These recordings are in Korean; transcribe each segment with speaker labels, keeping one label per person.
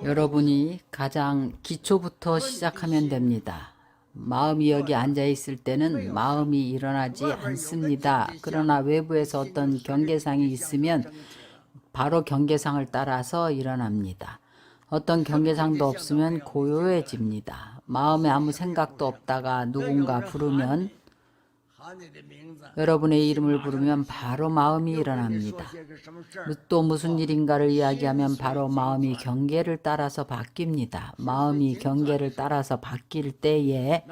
Speaker 1: 여러분이 가장 기초부터 시작하면 됩니다. 마음이 여기 앉아 있을 때는 마음이 일어나지 않습니다. 그러나 외부에서 어떤 경계상이 있으면 바로 경계상을 따라서 일어납니다. 어떤 경계상도 없으면 고요해집니다. 마음에 아무 생각도 없다가 누군가 부르면, 여러분의 이름을 부르면 바로 마음이 일어납니다. 또 무슨 일인가를 이야기하면 바로 마음이 경계를 따라서 바뀝니다. 마음이 경계를 따라서 바뀔 때에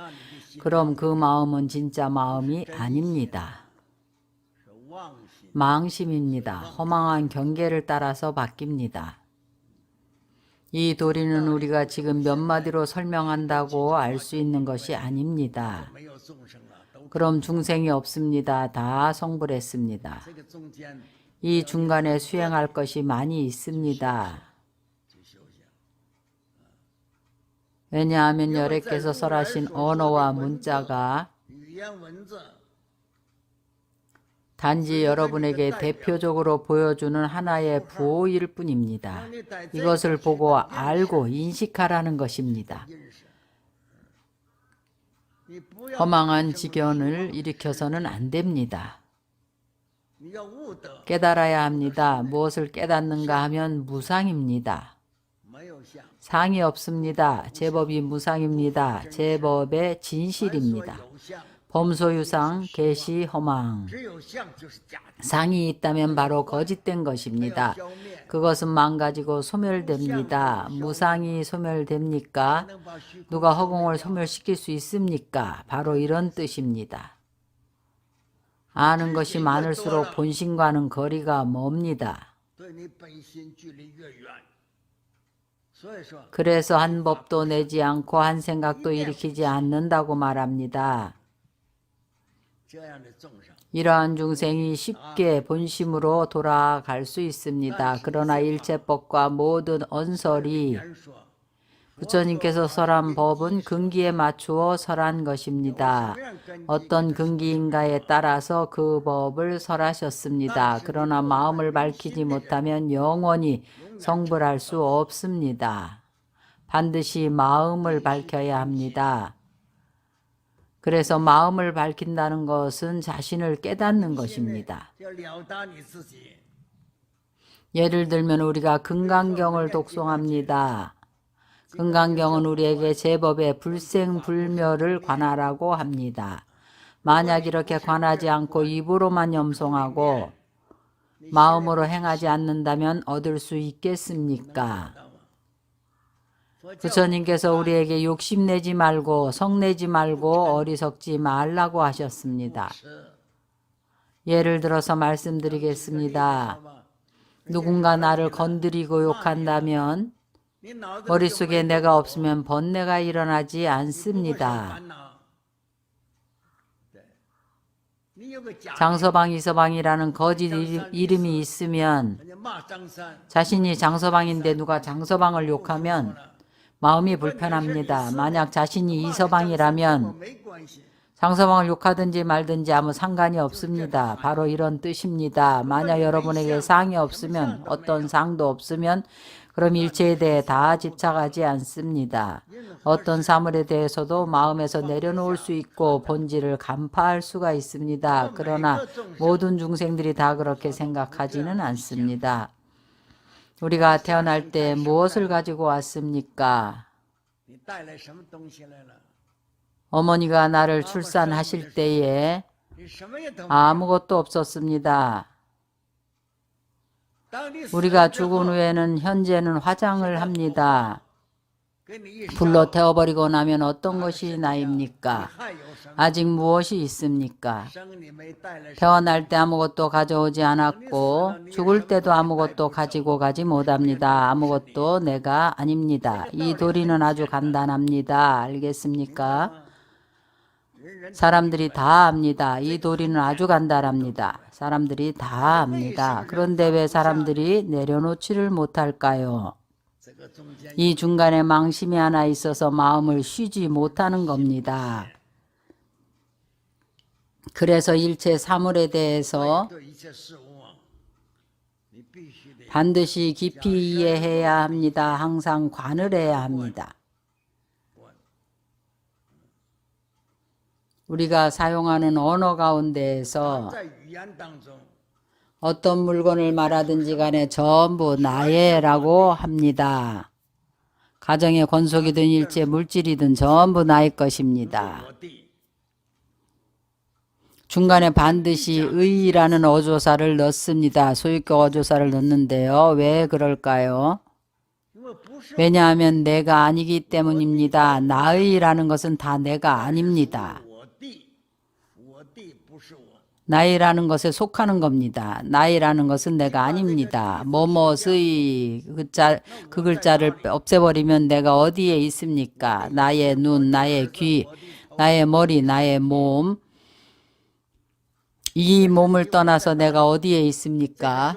Speaker 1: 그럼 그 마음은 진짜 마음이 아닙니다. 망심입니다. 허망한 경계를 따라서 바뀝니다. 이 도리는 우리가 지금 몇 마디로 설명한다고 알 수 있는 것이 아닙니다. 그럼 중생이 없습니다. 다 성불했습니다. 이 중간에 수행할 것이 많이 있습니다. 왜냐하면 여래께서 설하신 언어와 문자가 단지 여러분에게 대표적으로 보여주는 하나의 부호일 뿐입니다. 이것을 보고 알고 인식하라는 것입니다. 허망한 지견을 일으켜서는 안 됩니다. 깨달아야 합니다. 무엇을 깨닫는가 하면 무상입니다. 상이 없습니다. 제법이 무상입니다. 제법의 진실입니다. 범소유상, 계시, 허망. 상이 있다면 바로 거짓된 것입니다. 그것은 망가지고 소멸됩니다. 무상이 소멸됩니까? 누가 허공을 소멸시킬 수 있습니까? 바로 이런 뜻입니다. 아는 것이 많을수록 본심과는 거리가 멉니다. 그래서 한 법도 내지 않고 한 생각도 일으키지 않는다고 말합니다. 이러한 중생이 쉽게 본심으로 돌아갈 수 있습니다. 그러나 일체법과 모든 언설이 부처님께서 설한 법은 근기에 맞추어 설한 것입니다. 어떤 근기인가에 따라서 그 법을 설하셨습니다. 그러나 마음을 밝히지 못하면 영원히 성불할 수 없습니다. 반드시 마음을 밝혀야 합니다. 그래서 마음을 밝힌다는 것은 자신을 깨닫는 것입니다. 예를 들면 우리가 금강경을 독송합니다. 금강경은 우리에게 제법의 불생불멸을 관하라고 합니다. 만약 이렇게 관하지 않고 입으로만 염송하고 마음으로 행하지 않는다면 얻을 수 있겠습니까? 부처님께서 우리에게 욕심내지 말고 성내지 말고 어리석지 말라고 하셨습니다. 예를 들어서 말씀드리겠습니다. 누군가 나를 건드리고 욕한다면 머릿속에 내가 없으면 번뇌가 일어나지 않습니다. 장서방, 이서방이라는 거짓 이름이 있으면 자신이 장서방인데 누가 장서방을 욕하면 마음이 불편합니다. 만약 자신이 이서방이라면 장서방을 욕하든지 말든지 아무 상관이 없습니다. 바로 이런 뜻입니다. 만약 여러분에게 상이 없으면 어떤 상도 없으면 그럼 일체에 대해 다 집착하지 않습니다. 어떤 사물에 대해서도 마음에서 내려놓을 수 있고 본질을 간파할 수가 있습니다. 그러나 모든 중생들이 다 그렇게 생각하지는 않습니다. 우리가 태어날 때 무엇을 가지고 왔습니까? 어머니가 나를 출산하실 때에 아무것도 없었습니다. 우리가 죽은 후에는 현재는 화장을 합니다. 불로 태워버리고 나면 어떤 것이 나입니까? 아직 무엇이 있습니까? 태어날 때 아무것도 가져오지 않았고 죽을 때도 아무것도 가지고 가지 못합니다. 아무것도 내가 아닙니다. 이 도리는 아주 간단합니다. 알겠습니까? 사람들이 다 압니다. 이 도리는 아주 간단합니다. 사람들이 다 압니다. 그런데 왜 사람들이 내려놓지를 못할까요? 이 중간에 망심이 하나 있어서 마음을 쉬지 못하는 겁니다. 그래서 일체 사물에 대해서 반드시 깊이 이해해야 합니다. 항상 관을 해야 합니다. 우리가 사용하는 언어 가운데에서 어떤 물건을 말하든지 간에 전부 나의라고 합니다. 가정의 권속이든 일체 물질이든 전부 나의 것입니다. 중간에 반드시 의라는 어조사를 넣습니다. 소유격 어조사를 넣는데요. 왜 그럴까요? 왜냐하면 내가 아니기 때문입니다. 나의라는 것은 다 내가 아닙니다. 나이라는 것에 속하는 겁니다. 나이라는 것은 내가 아닙니다. 뭐뭐의 그 글자를 없애버리면 내가 어디에 있습니까? 나의 눈, 나의 귀, 나의 머리, 나의 몸. 이 몸을 떠나서 내가 어디에 있습니까?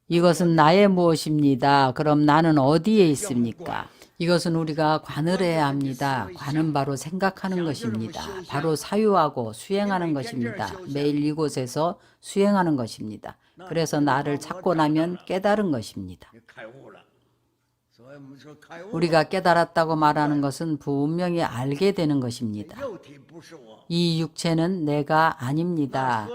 Speaker 1: 이것은 나의 무엇입니다. 그럼 나는 어디에 있습니까? 이것은 우리가 관을 해야 합니다. 관은 바로 생각하는 것입니다. 바로 사유하고 수행하는 것입니다. 매일 이곳에서 수행하는 것입니다. 그래서 나를 찾고 나면 깨달은 것입니다. 우리가 깨달았다고 말하는 것은 분명히 알게 되는 것입니다. 이 육체는 내가 아닙니다.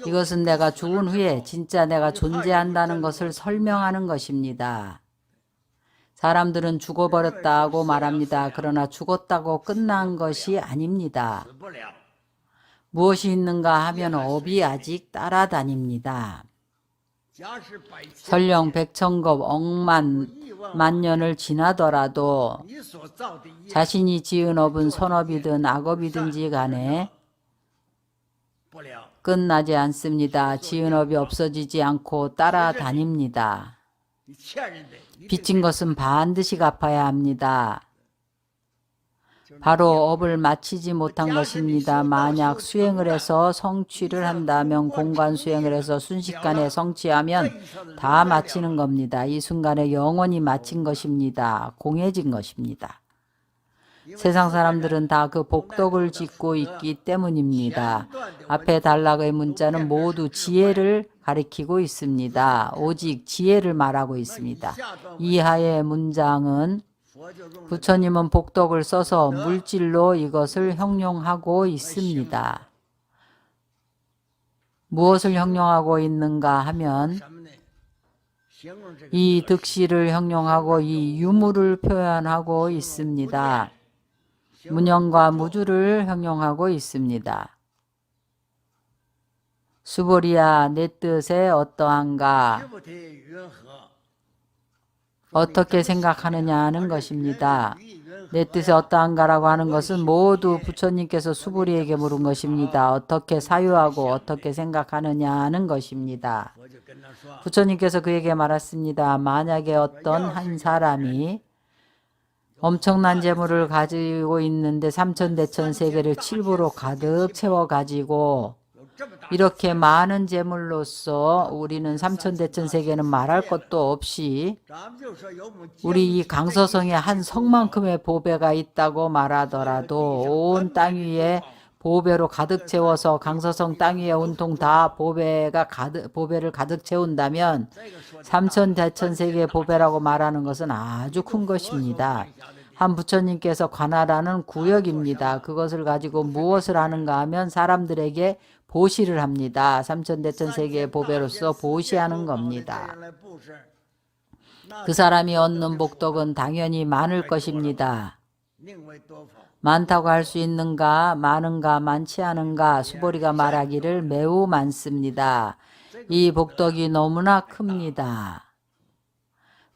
Speaker 1: 이것은 내가 죽은 후에 진짜 내가 존재한다는 것을 설명하는 것입니다. 사람들은 죽어버렸다고 말합니다. 그러나 죽었다고 끝난 것이 아닙니다. 무엇이 있는가 하면 업이 아직 따라다닙니다. 설령 백천급 억만 만년을 지나더라도 자신이 지은 업은 선업이든 악업이든지 간에 끝나지 않습니다. 지은 업이 없어지지 않고 따라다닙니다. 빚진 것은 반드시 갚아야 합니다. 바로 업을 마치지 못한 것입니다. 만약 수행을 해서 성취를 한다면 공간 수행을 해서 순식간에 성취하면 다 마치는 겁니다. 이 순간에 영원히 마친 것입니다. 공해진 것입니다. 세상 사람들은 다 그 복덕을 짓고 있기 때문입니다. 앞에 단락의 문자는 모두 지혜를 가리키고 있습니다. 오직 지혜를 말하고 있습니다. 이하의 문장은 부처님은 복덕을 써서 물질로 이것을 형용하고 있습니다. 무엇을 형용하고 있는가 하면 이 득실을 형용하고 이 유무를 표현하고 있습니다. 문영과 무주를 형용하고 있습니다. 수보리야, 내 뜻에 어떠한가? 어떻게 생각하느냐 는 것입니다. 내 뜻에 어떠한가라고 하는 것은 모두 부처님께서 수보리에게 물은 것입니다. 어떻게 사유하고 어떻게 생각하느냐는 것입니다. 부처님께서 그에게 말했습니다. 만약에 어떤 한 사람이 엄청난 재물을 가지고 있는데 삼천대천세계를 칠부로 가득 채워가지고 이렇게 많은 재물로서 우리는 삼천대천세계는 말할 것도 없이 우리 이 강서성에 한 성만큼의 보배가 있다고 말하더라도 온 땅 위에 보배로 가득 채워서 강서성 땅 위에 온통 다 보배를 가득 채운다면 삼천대천세계의 보배라고 말하는 것은 아주 큰 것입니다. 한 부처님께서 관하라는 구역입니다. 그것을 가지고 무엇을 하는가 하면 사람들에게 보시를 합니다. 삼천대천세계의 보배로서 보시하는 겁니다. 그 사람이 얻는 복덕은 당연히 많을 것입니다. 많다고 할 수 있는가, 많은가, 많지 않은가, 수보리가 말하기를 매우 많습니다. 이 복덕이 너무나 큽니다.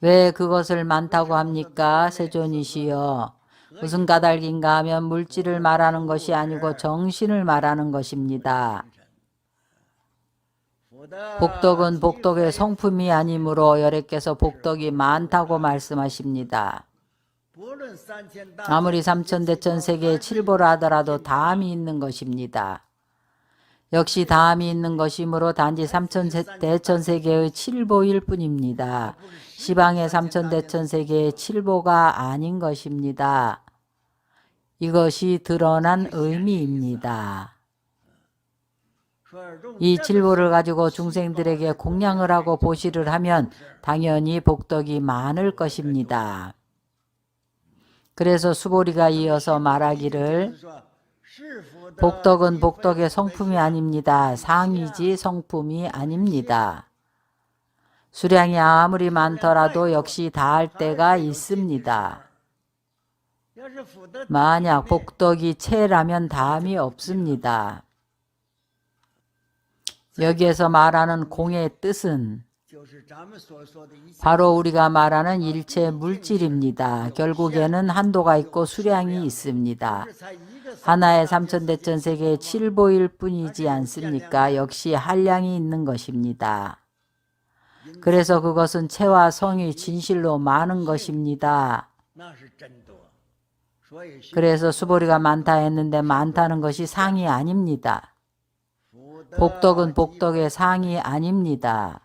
Speaker 1: 왜 그것을 많다고 합니까? 세존이시여. 무슨 까닭인가 하면 물질을 말하는 것이 아니고 정신을 말하는 것입니다. 복덕은 복덕의 성품이 아니므로 여래께서 복덕이 많다고 말씀하십니다. 아무리 삼천대천세계의 칠보라 하더라도 다함이 있는 것입니다. 역시 다함이 있는 것이므로 단지 삼천대천세계의 칠보일 뿐입니다. 시방의 삼천대천세계의 칠보가 아닌 것입니다. 이것이 드러난 의미입니다. 이 칠보를 가지고 중생들에게 공양을 하고 보시를 하면 당연히 복덕이 많을 것입니다. 그래서 수보리가 이어서 말하기를 복덕은 복덕의 성품이 아닙니다. 상이지 성품이 아닙니다. 수량이 아무리 많더라도 역시 다할 때가 있습니다. 만약 복덕이 채라면 다함이 없습니다. 여기에서 말하는 공의 뜻은 바로 우리가 말하는 일체 물질입니다. 결국에는 한도가 있고 수량이 있습니다. 하나의 삼천대천 세계의 칠보일 뿐이지 않습니까? 역시 한량이 있는 것입니다. 그래서 그것은 체와 성이 진실로 많은 것입니다. 그래서 수보리가 많다 했는데 많다는 것이 상이 아닙니다. 복덕은 복덕의 상이 아닙니다.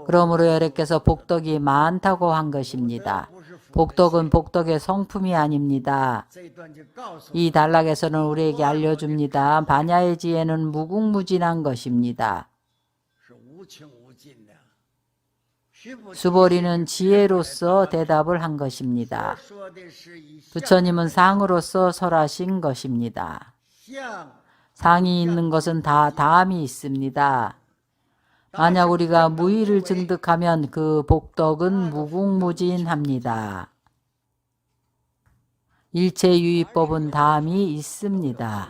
Speaker 1: 그러므로 여러께서 복덕이 많다고 한 것입니다. 복덕은 복덕의 성품이 아닙니다. 이 단락에서는 우리에게 알려줍니다. 반야의 지혜는 무궁무진한 것입니다. 수보리는 지혜로서 대답을 한 것입니다. 부처님은 상으로서 설하신 것입니다. 상이 있는 것은 다 다함이 있습니다. 만약 우리가 무의를 증득하면 그 복덕은 무궁무진합니다. 일체유의법은 다함이 있습니다.